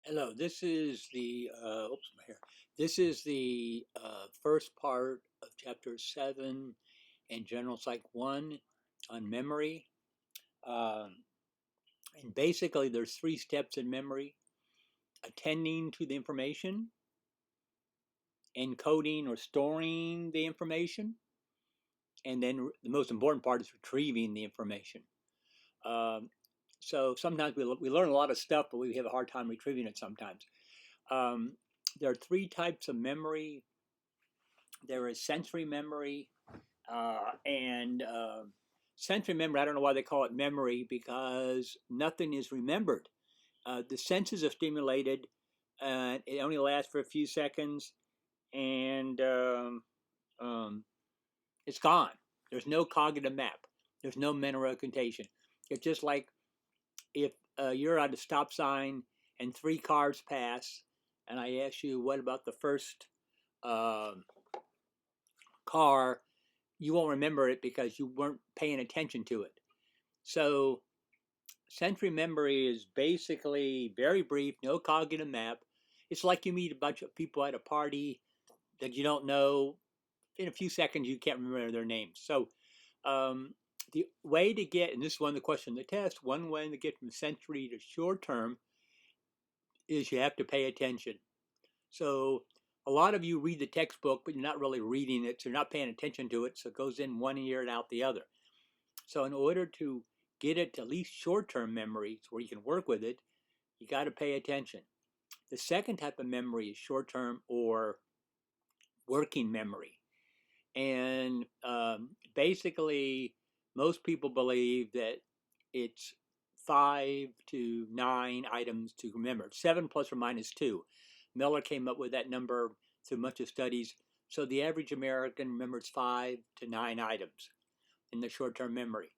Hello, this is the oops, my hair. This is the first part of chapter 7 in General Psych 1 on memory. Um, and basically, there's three steps in memory: attending to the information, encoding or storing the information, and then the most important part is retrieving the information. Um, so sometimes we learn a lot of stuff, but we have a hard time retrieving it sometimes. Um, there are three types of memory. There is sensory memory, and sensory memory. I don't know why they call it memory because nothing is remembered. The senses are stimulated, and it only lasts for a few seconds, and um, it's gone. There's no cognitive map. There's no mental representation. It's just like if you're at a stop sign and three cars pass, and I ask you, what about the first uh, car? You won't remember it because you weren't paying attention to it. So sensory memory is basically very brief, no cognitive map. It's like you meet a bunch of people at a party that you don't know. In a few seconds, you can't remember their names. So um, the way to get, and this is one of the questions of the test, one way to get from sensory to short term is you have to pay attention. So a lot of you read the textbook, but you're not really reading it, so you're not paying attention to it. So it goes in one ear and out the other. So in order to get it to at least short-term memories where you can work with it, you got to pay attention. The second type of memory is short-term or working memory. And basically, most people believe that it's 5 to 9 items to remember, 7 plus or minus 2. Miller came up with that number through much of studies. So the average American remembers 5 to 9 items in the short-term memory.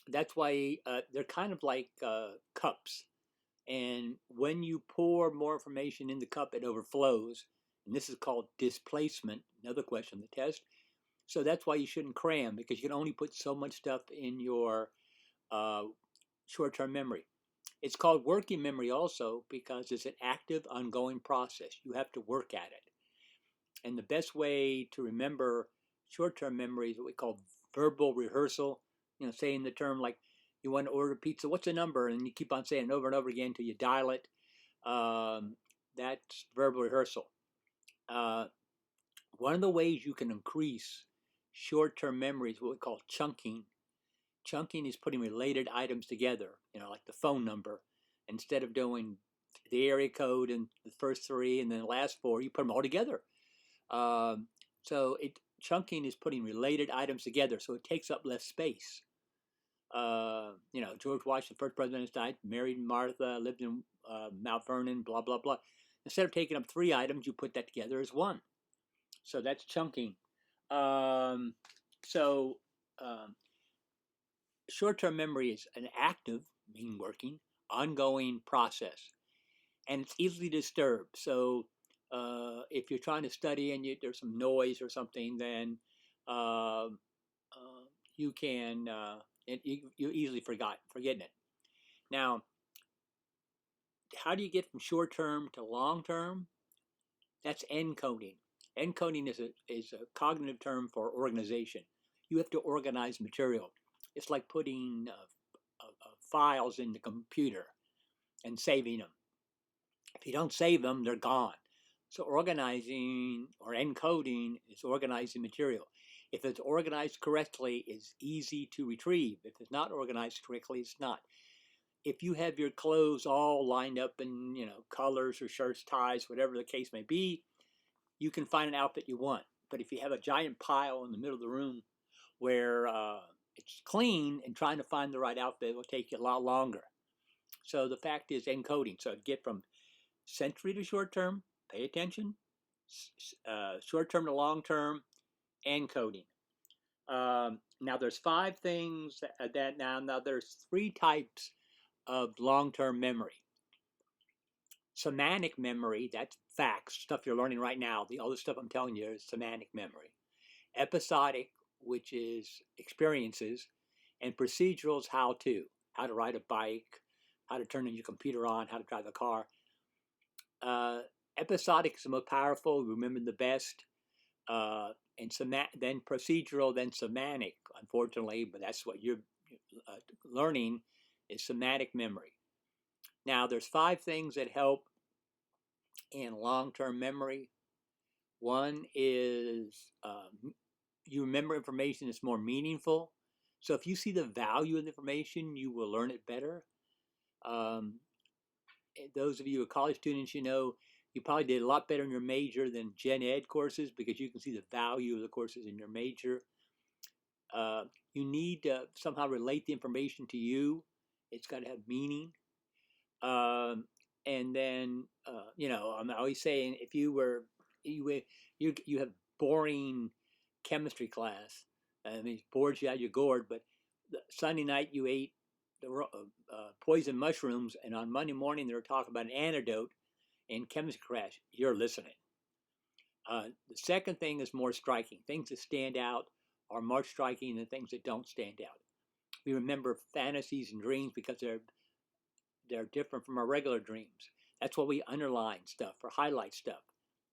That's why they're kind of like cups. And when you pour more information in the cup, it overflows. And this is called displacement, another question on the test. So that's why you shouldn't cram because you can only put so much stuff in your uh, short term memory. It's called working memory also because it's an active, ongoing process. You have to work at it. And the best way to remember short term memory is what we call verbal rehearsal. Saying the term like you want to order pizza, what's the number? And you keep on saying it over and over again until you dial it. Um, that's verbal rehearsal. Uh, One of the ways you can increase short term memory is what we call chunking. Chunking is putting related items together, like the phone number. Instead of doing the area code and the first three and then the last four, you put them all together. Um, so chunking is putting related items together, so it takes up less space. George Washington, first president, died, married Martha, lived in Mount Vernon, blah blah blah. Instead of taking up three items, you put that together as one. So that's chunking. Um, so um, short-term memory is an active, meaning working, ongoing process, and it's easily disturbed. So if you're trying to study and there's some noise or something, then uh, you can you easily forgetting it. Now, how do you get from short term to long term? That's encoding. Encoding is a cognitive term for organization. You have to organize material. It's like putting files in the computer and saving them. If you don't save them, they're gone. So organizing or encoding is organizing material. If it's organized correctly, it's easy to retrieve. If it's not organized correctly, it's not. If you have your clothes all lined up in colors or shirts, ties, whatever the case may be, you can find an outfit you want. But if you have a giant pile in the middle of the room where it's clean and trying to find the right outfit will take you a lot longer. So the fact is encoding. So get from sensory to short term, pay attention, short term to long term, encoding. Now there's five things that now there's three types of long term memory. Semantic memory, that's facts, stuff you're learning right now. The other stuff I'm telling you is semantic memory. Episodic, which is experiences, and procedural is how to ride a bike, how to turn your computer on, how to drive a car. Episodic is the most powerful. Remember the best. And then procedural, then semantic. Unfortunately, but that's what you're learning is semantic memory. Now, there's 5 things that help in long-term memory. One is you remember information that's more meaningful. So if you see the value of the information, you will learn it better. Those of you who are college students, you know, you probably did a lot better in your major than gen ed courses because you can see the value of the courses in your major. You need to somehow relate the information to you. It's got to have meaning. And then, you know, I'm always saying if you have boring chemistry class, I mean, it bores you out your gourd, but Sunday night you ate the poison mushrooms, and on Monday morning they were talking about an antidote in chemistry class. You're listening. The second thing is more striking. Things that stand out are more striking than things that don't stand out. We remember fantasies and dreams because they're different from our regular dreams. That's why we underline stuff or highlight stuff.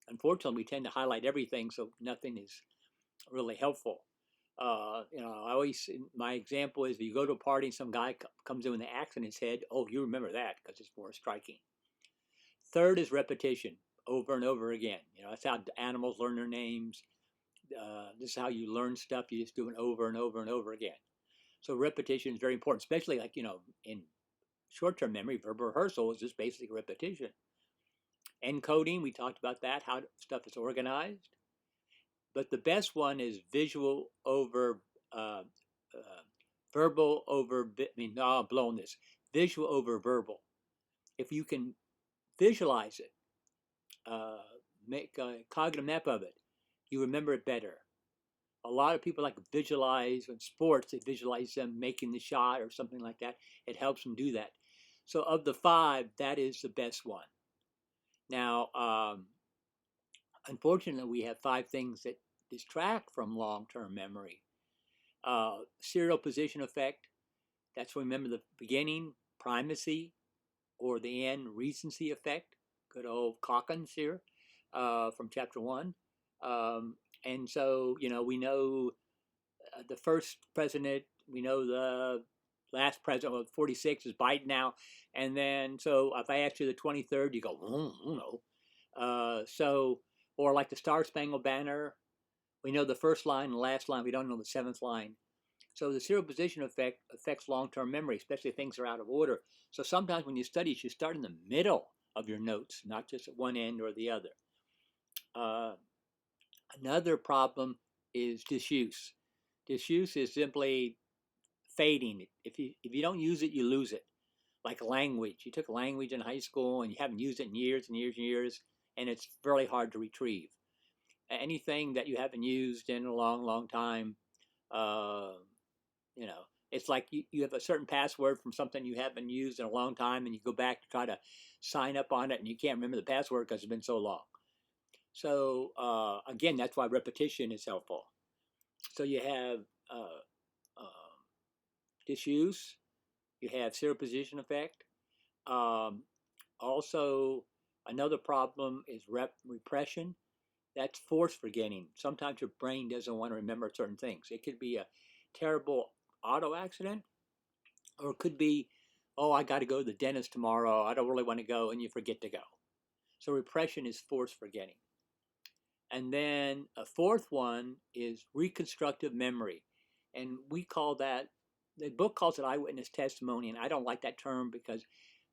Unfortunately, we tend to highlight everything, so nothing is really helpful. You know, I always, my example is if you go to a party and some guy comes in with an axe in his head, oh, you remember that because it's more striking. Third is repetition, over and over again. You know, that's how animals learn their names. This is how you learn stuff. You just do it over and over and over again. So repetition is very important, especially like, you know, in short-term memory, verbal rehearsal is just basic repetition. Encoding, we talked about that, how stuff is organized. But the best one is visual over verbal over, I mean, no, I'm blowing this. Visual over verbal. If you can visualize it, make a cognitive map of it, you remember it better. A lot of people like visualize in sports, they visualize them making the shot or something like that. It helps them do that. So of the 5, that is the best one. Now, unfortunately, we have 5 things that distract from long-term memory. Serial position effect, that's remember the beginning, primacy, or the end, recency effect. Good old Calkins here from chapter 1. And so, you know, we know the first president, we know the last president, well, 46 is Biden now. And then, so if I ask you the 23rd, you go, no. So, or like the Star Spangled Banner, we know the first line and the last line, we don't know the 7th line. So the serial position effect affects long-term memory, especially if things are out of order. So sometimes when you study, you should start in the middle of your notes, not just at one end or the other. Another problem is disuse. Disuse is simply fading. If you don't use it, you lose it. Like language. You took language in high school and you haven't used it in years and years and years, and it's really hard to retrieve. Anything that you haven't used in a long, long time, you know, it's like you have a certain password from something you haven't used in a long time, and you go back to try to sign up on it, and you can't remember the password because it's been so long. So again, that's why repetition is helpful. So you have disuse, you have serial position effect. Also, another problem is repression. That's force forgetting. Sometimes your brain doesn't want to remember certain things. It could be a terrible auto accident, or it could be, oh, I got to go to the dentist tomorrow. I don't really want to go, and you forget to go. So repression is force forgetting. And then a fourth one is reconstructive memory. And we call that, the book calls it eyewitness testimony, and I don't like that term because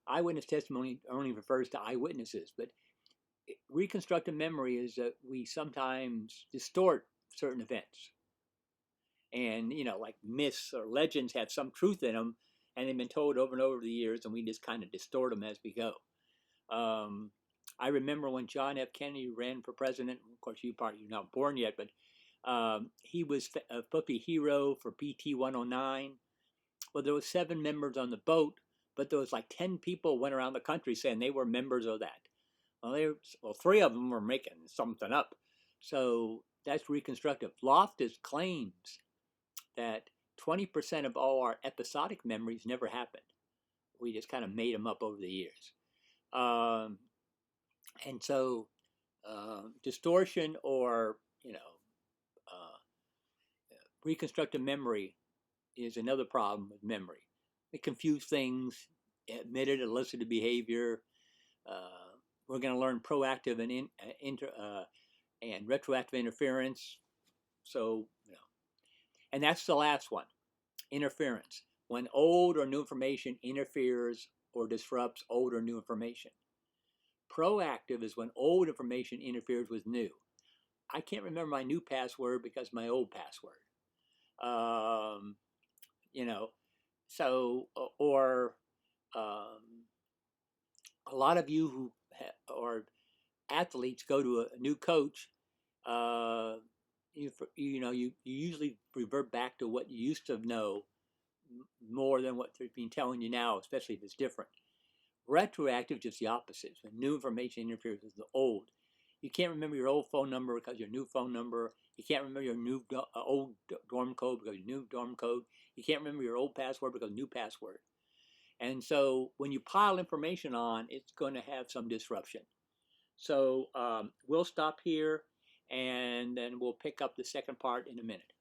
eyewitness testimony only refers to eyewitnesses. But reconstructive memory is that we sometimes distort certain events. And, you know, like myths or legends have some truth in them, and they've been told over and over the years, and we just kind of distort them as we go. I remember when John F. Kennedy ran for president. Of course, you're not born yet, but he was a puppy hero for BT 109. Well, there was 7 members on the boat, but there was like 10 people went around the country saying they were members of that. Well, 3 of them were making something up. So that's reconstructive. Loftus claims that 20% of all our episodic memories never happened. We just kind of made them up over the years. And so distortion or, uh, reconstructive memory is another problem with memory. It confuses things, admitted illicit behavior. Uh, we're going to learn proactive and retroactive interference. So, and that's the last one, interference. When old or new information interferes or disrupts old or new information. Proactive is when old information interferes with new. I can't remember my new password because my old password. Um, you know, so, or a lot of you who are athletes go to a new coach. Uh, you usually revert back to what you used to know more than what they're being telling you now, especially if it's different. Retroactive is just the opposite. When new information interferes with the old. You can't remember your old phone number because your new phone number. You can't remember your old dorm code because your new dorm code. You can't remember your old password because new password. And so when you pile information on, it's going to have some disruption. So we'll stop here and then we'll pick up the second part in a minute.